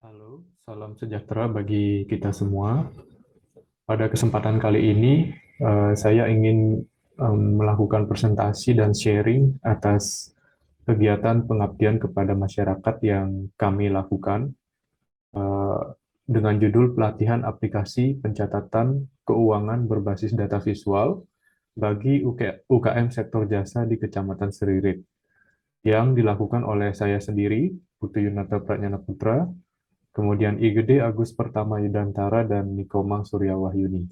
Halo, salam sejahtera bagi kita semua. Pada kesempatan kali ini, saya ingin melakukan presentasi dan sharing atas kegiatan pengabdian kepada masyarakat yang kami lakukan eh, dengan judul Pelatihan Aplikasi Pencatatan Keuangan Berbasis Data Visual bagi UKM Sektor Jasa di Kecamatan Seririt, yang dilakukan oleh saya sendiri, Putu Yunata Pratnyana Putra, kemudian IGD Agus Pertama Yudantara, dan Nikomang Surya Wahyuni.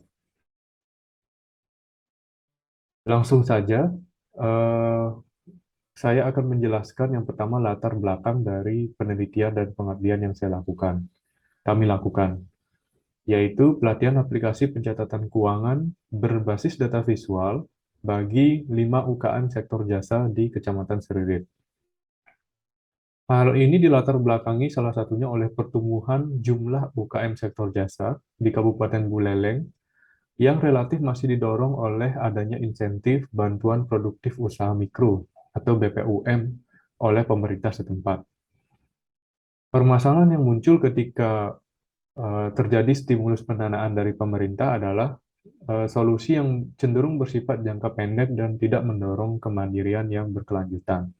Langsung saja, eh, saya akan menjelaskan yang pertama latar belakang dari penelitian dan pengabdian yang kami lakukan, yaitu pelatihan aplikasi pencatatan keuangan berbasis data visual bagi 5 UKM sektor jasa di Kecamatan Seririt. Hal ini dilatar belakangi salah satunya oleh pertumbuhan jumlah UKM sektor jasa di Kabupaten Buleleng yang relatif masih didorong oleh adanya insentif bantuan produktif usaha mikro atau BPUM oleh pemerintah setempat. Permasalahan yang muncul ketika terjadi stimulus pendanaan dari pemerintah adalah solusi yang cenderung bersifat jangka pendek dan tidak mendorong kemandirian yang berkelanjutan.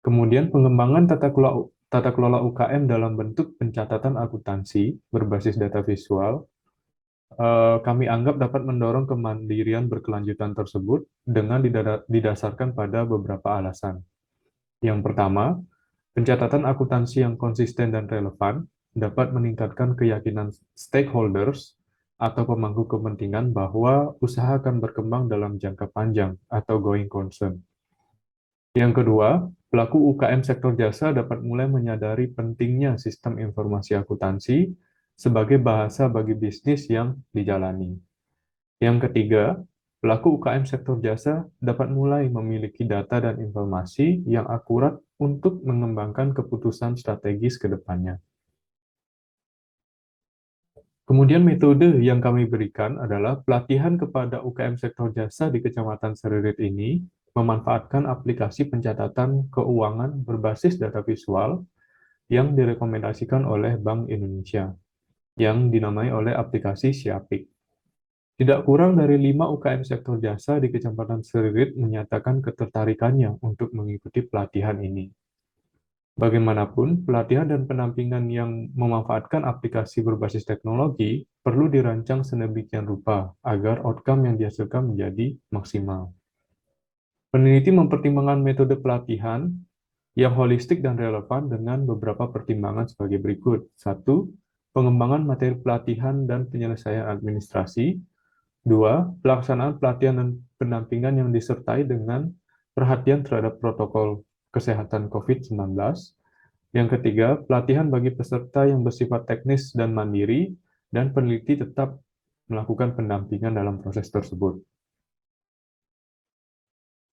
Kemudian pengembangan tata kelola UKM dalam bentuk pencatatan akuntansi berbasis data visual kami anggap dapat mendorong kemandirian berkelanjutan tersebut dengan didasarkan pada beberapa alasan. Yang pertama, pencatatan akuntansi yang konsisten dan relevan dapat meningkatkan keyakinan stakeholders atau pemangku kepentingan bahwa usaha akan berkembang dalam jangka panjang atau going concern. Yang kedua, pelaku UKM sektor jasa dapat mulai menyadari pentingnya sistem informasi akuntansi sebagai bahasa bagi bisnis yang dijalani. Yang ketiga, pelaku UKM sektor jasa dapat mulai memiliki data dan informasi yang akurat untuk mengembangkan keputusan strategis ke depannya. Kemudian metode yang kami berikan adalah pelatihan kepada UKM sektor jasa di Kecamatan Seririt ini memanfaatkan aplikasi pencatatan keuangan berbasis data visual yang direkomendasikan oleh Bank Indonesia, yang dinamai oleh aplikasi Siapik. Tidak kurang dari 5 UKM sektor jasa di Kecamatan Seririt menyatakan ketertarikannya untuk mengikuti pelatihan ini. Bagaimanapun, pelatihan dan pendampingan yang memanfaatkan aplikasi berbasis teknologi perlu dirancang sedemikian rupa agar outcome yang dihasilkan menjadi maksimal. Peneliti mempertimbangkan metode pelatihan yang holistik dan relevan dengan beberapa pertimbangan sebagai berikut. Satu, pengembangan materi pelatihan dan penyelesaian administrasi. Dua, pelaksanaan pelatihan dan pendampingan yang disertai dengan perhatian terhadap protokol kesehatan COVID-19. Yang ketiga, pelatihan bagi peserta yang bersifat teknis dan mandiri, dan peneliti tetap melakukan pendampingan dalam proses tersebut.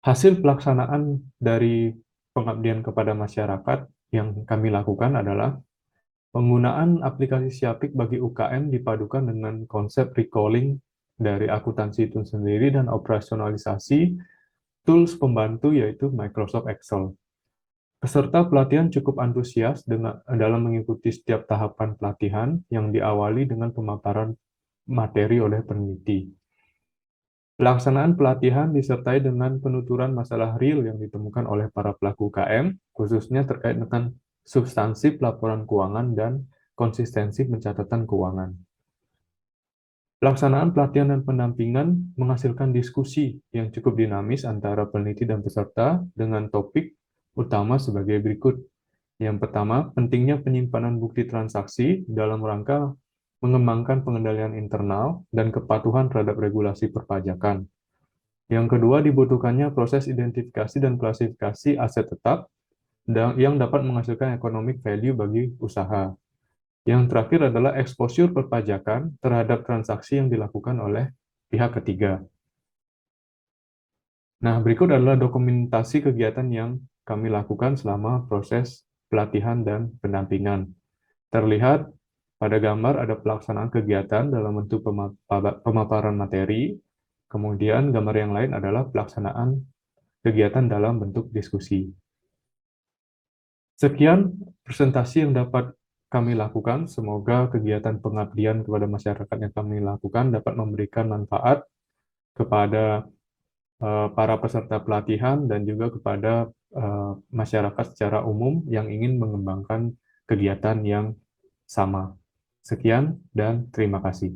Hasil pelaksanaan dari pengabdian kepada masyarakat yang kami lakukan adalah penggunaan aplikasi Siapik bagi UKM dipadukan dengan konsep recalling dari akuntansi itu sendiri dan operasionalisasi tools pembantu yaitu Microsoft Excel. Peserta pelatihan cukup antusias dalam mengikuti setiap tahapan pelatihan yang diawali dengan pemaparan materi oleh peneliti. Pelaksanaan pelatihan disertai dengan penuturan masalah real yang ditemukan oleh para pelaku UKM, khususnya terkait dengan substansi pelaporan keuangan dan konsistensi pencatatan keuangan. Pelaksanaan pelatihan dan pendampingan menghasilkan diskusi yang cukup dinamis antara peneliti dan peserta dengan topik utama sebagai berikut. Yang pertama, pentingnya penyimpanan bukti transaksi dalam rangka mengembangkan pengendalian internal dan kepatuhan terhadap regulasi perpajakan. Yang kedua, dibutuhkannya proses identifikasi dan klasifikasi aset tetap yang dapat menghasilkan economic value bagi usaha. Yang terakhir adalah exposure perpajakan terhadap transaksi yang dilakukan oleh pihak ketiga. Nah, berikut adalah dokumentasi kegiatan yang kami lakukan selama proses pelatihan dan pendampingan. Terlihat pada gambar ada pelaksanaan kegiatan dalam bentuk pemaparan materi, kemudian gambar yang lain adalah pelaksanaan kegiatan dalam bentuk diskusi. Sekian presentasi yang dapat kami lakukan. Semoga kegiatan pengabdian kepada masyarakat yang kami lakukan dapat memberikan manfaat kepada para peserta pelatihan dan juga kepada masyarakat secara umum yang ingin mengembangkan kegiatan yang sama. Sekian dan terima kasih.